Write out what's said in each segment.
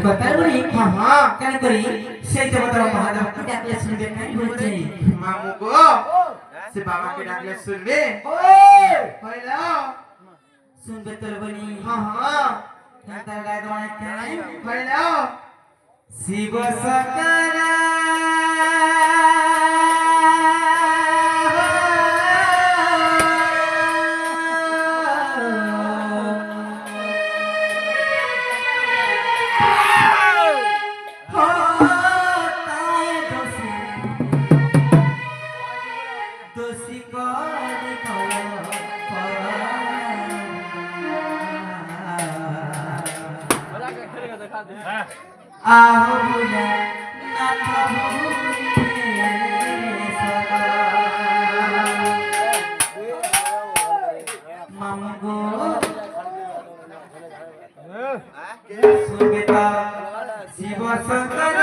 কথা বলি হ্যাঁ হ্যাঁ কেন করি সেই তো কথা মহাদেব ডাকলে শুনবে নাই বলছে মামু গো সে বাবাকে ডাকলে শুনবে হইল শুনবে তোর বলি হ্যাঁ হ্যাঁ তার গায়ে অনেক নাই হইল শিব সকরা আহুলা নাথ মামগো সুবিতা শিব শঙ্কর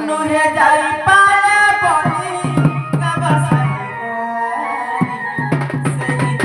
নুরে যাই পালে বনি কাবাসাই সেই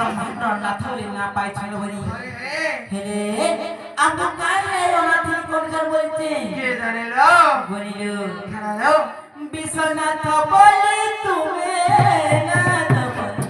ବ୍ରହ୍ମାଣ୍ଡ ନାଥ ବୋଲି ନା ପାଇଛନ ବୋଲି हाय है ହେଲେ ଆମ କାଳେ ଅନାଥ କରିଛନ ବୋଲଛେ ये जाने लो বলিলো खाना लो বিশ্বনাথ বলি তুমি নাথ বলি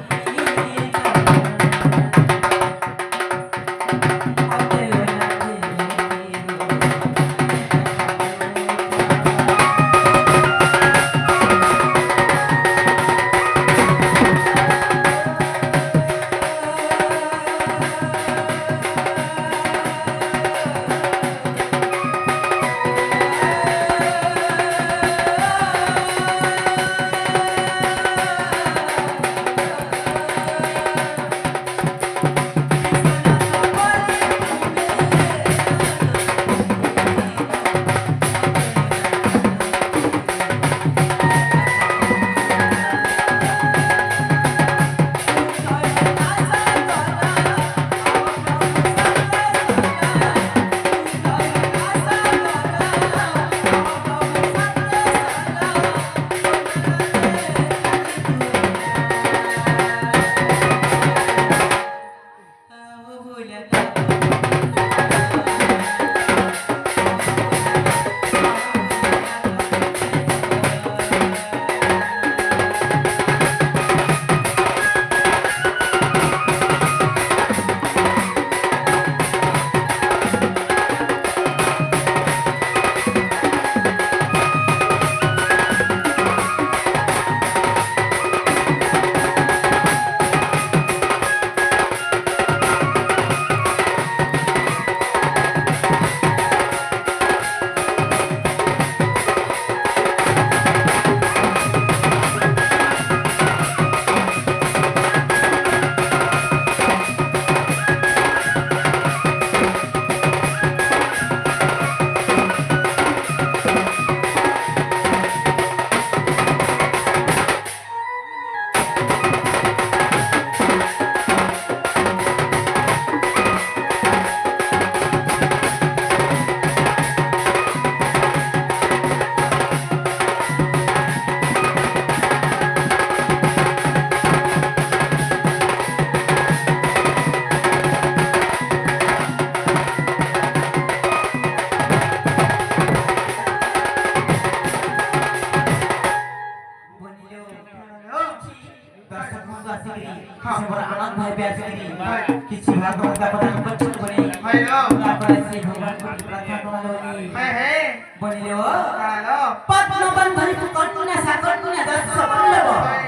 କିଛି ଭାଗବତ କଥା ବଚନ କରି हाय लो ତାପରେ ସେ ଭଗବାନଙ୍କୁ ପ୍ରାର୍ଥନା କଲାଲୋନି हाय है ବନିଲୋ खाना लो ପଦ୍ମବନ୍ଧନ କନ୍ୟା ସାକନ୍ୟା ଦଶ ବଲ୍ଲଭ हाय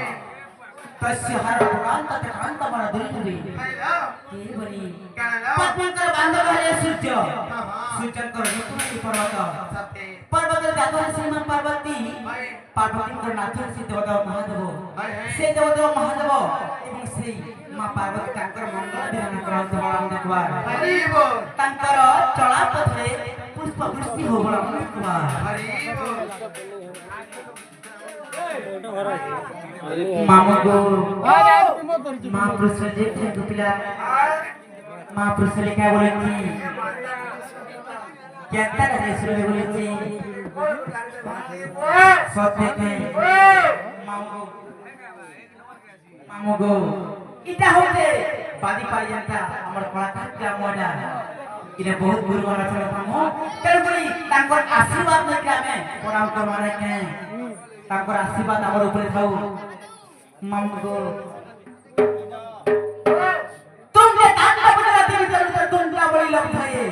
ତସ୍ୟ ହର ଭଗବାନ ତତେ କାନ୍ତ ବଳ ଦୁରି हाय लो କି ବନି खाना लो ପଦ୍ମଙ୍କର ବାନ୍ଧବ ହେଲେ ସୂର୍ଯ୍ୟ हाँ हाँ ସୂର୍ଯ୍ୟଙ୍କର ଋତୁମତୀ ପର୍ବତ सत्य ପର୍ବତରେ ଗାଧୁଆ ଶ୍ରୀମାନ ପାର୍ବତୀ हाय ପାର୍ବତୀଙ୍କର ନାଥ ସେ ଦେବଦେବ ମହାଦେବ हाय है ସେ ଦେବଦେବ ମହାଦେବ ଏବଂ ସେଇ ମା ପାର୍ବତୀ ତାଙ୍କର ମଙ୍ଗଳ ବିଧାନ କରନ୍ତି ବଳରାମ ଦେଖବାର हरी बोल ତାଙ୍କର ଚଳା ପଥରେ ପୁଷ୍ପ ବୃଷ୍ଟି ହଉ ବଳରାମ ଦେଖବାର हरी बोल ମାମୁଙ୍କୁ ମହାପୁରୁଷ ଯେ ପିଲା ମହାପୁରୁଷ ଲେଖା ବୋଲେଛି କେନ୍ତା ଲାଗେ ଶୁଣିବେ ବୋଲେଛି ସତ୍ୟ ମାମୁଙ୍କୁ ଇଟା ହଉଛେ ବାଦି ପାଇ ଯେନ୍ତା ଆମର କଳାକାର ଗ୍ରାମଟା ଇଟା ବହୁତ ଗୁରୁବାର ଅଛେ ମାମୁ ତେଣୁକରି ତାଙ୍କର ଆଶୀର୍ବାଦ ନେଇକି ଆମେ ପ୍ରଣାମ କରବାର କେ ତାଙ୍କର ଆଶୀର୍ବାଦ ଆମର ଉପରେ ଥାଉ ମାମୁଙ୍କୁ तुमने तांडव बदला देवी चरित्र तुमला बळी लब्धाये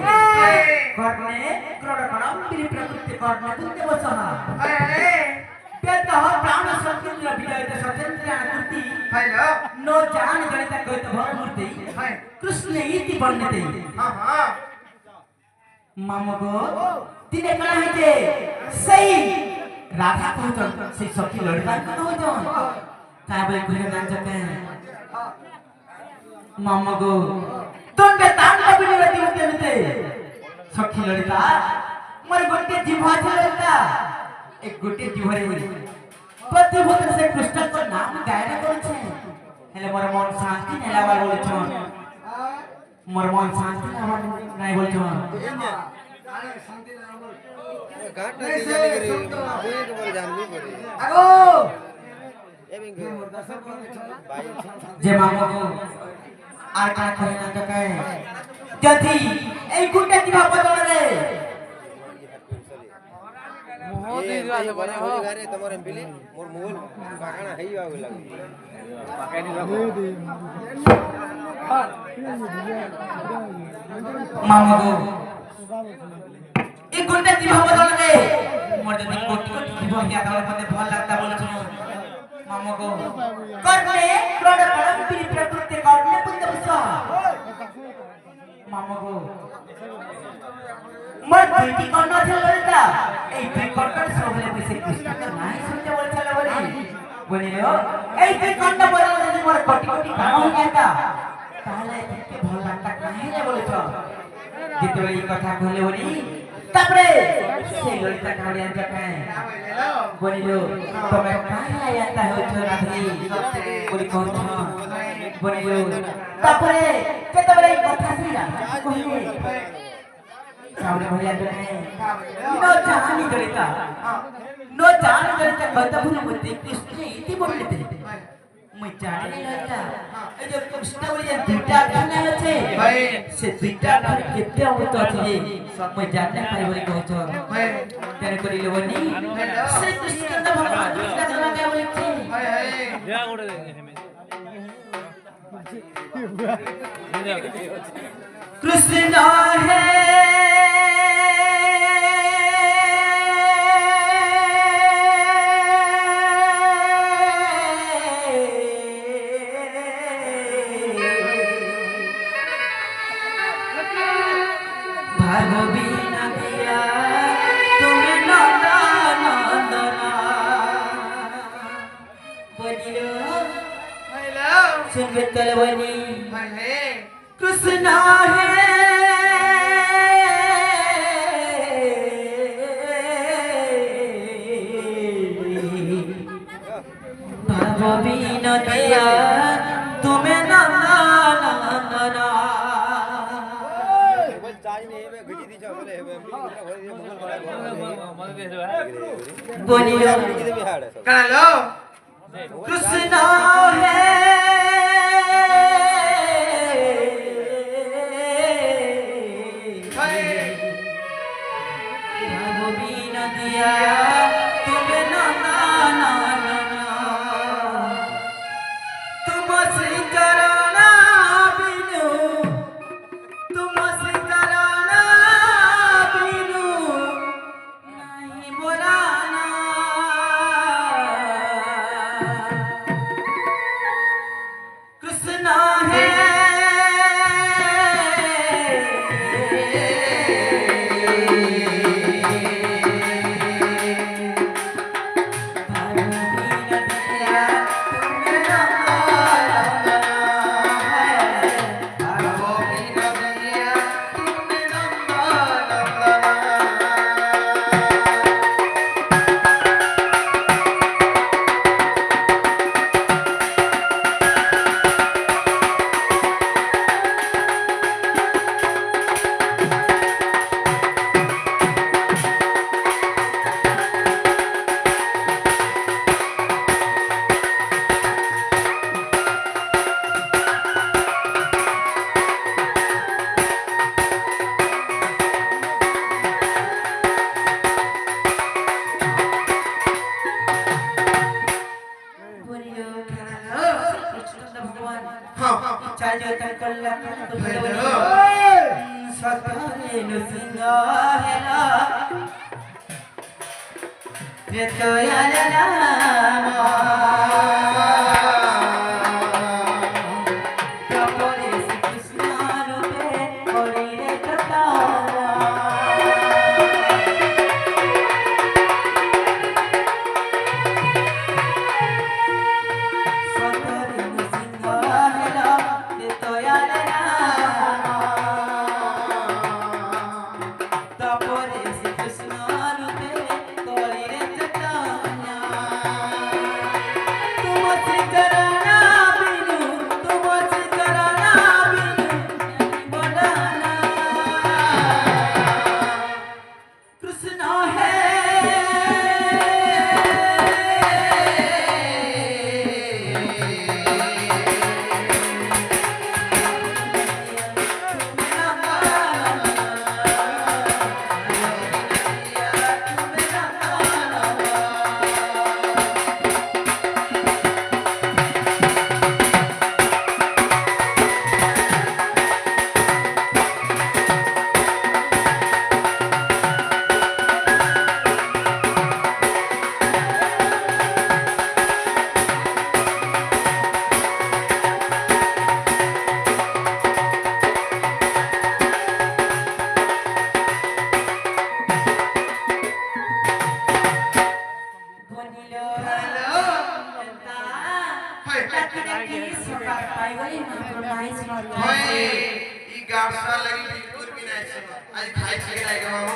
कर्णे क्रोडकणम बिरी प्रकृति कर्णे तुमते बसहा हाय है पेत हो प्राण संकीर्ण विजयित स्वतंत्र आकृति हाय लो नो जान गणित गयत भर मूर्ति हाय कृष्ण इति वर्णिते हाँ हाँ मामगो तिने कणा हेते सही राधा कहत से सखी लड़का कहत ताबे गुरे गांजते मामगो तुमके तांडव बिना दिवते मिते सखी लड़का मोर गोटे जीवा लड़का एक गोटे जीवरे प्रतिभूत से कृष्ण को नाम गायन करछे हेले मोर मन शांति नेलावार बोलछन मोर मन शांति नेलावार नाही बोलछन जे मामगो আর কারা করে না কাকায় যদি এই গুটা কি ভাব বদলে मामा को एक घंटा जीवा बदल दे मोर जदी कोटी कोटी जीवा या दले मते भल लागता बोले सुनो मामा को करने प्रण परम पीर प्रकृति करने पुण्य बसा मामा को मोर बेटी कन्ना छल ललिता এই দুই কন্নার সবলে কইছে কৃষ্ণ তো নাই শুনতে বলছিল বলি বলিলো এই দুই কন্না বলে যদি মোর কোটি কোটি কাম হই যাতা তাহলে দেখতে ভাল লাগতা কাহিলে বলেছ যেতবে এই কথা কইলে বলি তারপরে সেই ললিতা কাউরিয়া জাকায় বলিলো তুমি কাহিলে আতা হইছ রাধি বলি কোন বলিলো তারপরে যেতবে এই কথা ছিলা কইলে सामने भैया जो है नो जानी जड़ता कहता भूल मुझे कृष्ण इति बोल लेते मैं जाने नहीं लगता ए जो कृष्ण बोले दुईटा खाना আছে से दुईटा खाना केते अमृत আছে मैं जानने पाई बोले कहछ तेरे करी लेबनी श्री कृष्ण भगवान कृष्ण जना क्या बोले या गोड़े कृष्ण है तलवनी कृष्ण है भावी नदिया तुम्हें नंदना बोलियो कालो कृष्ण है ডাকি ডাকি সকাল পাই গলি মাত্র নাই স্মরণ ওই ই গাছটা লাগি বিলকুল भी नहीं आजी खाई छी के मामा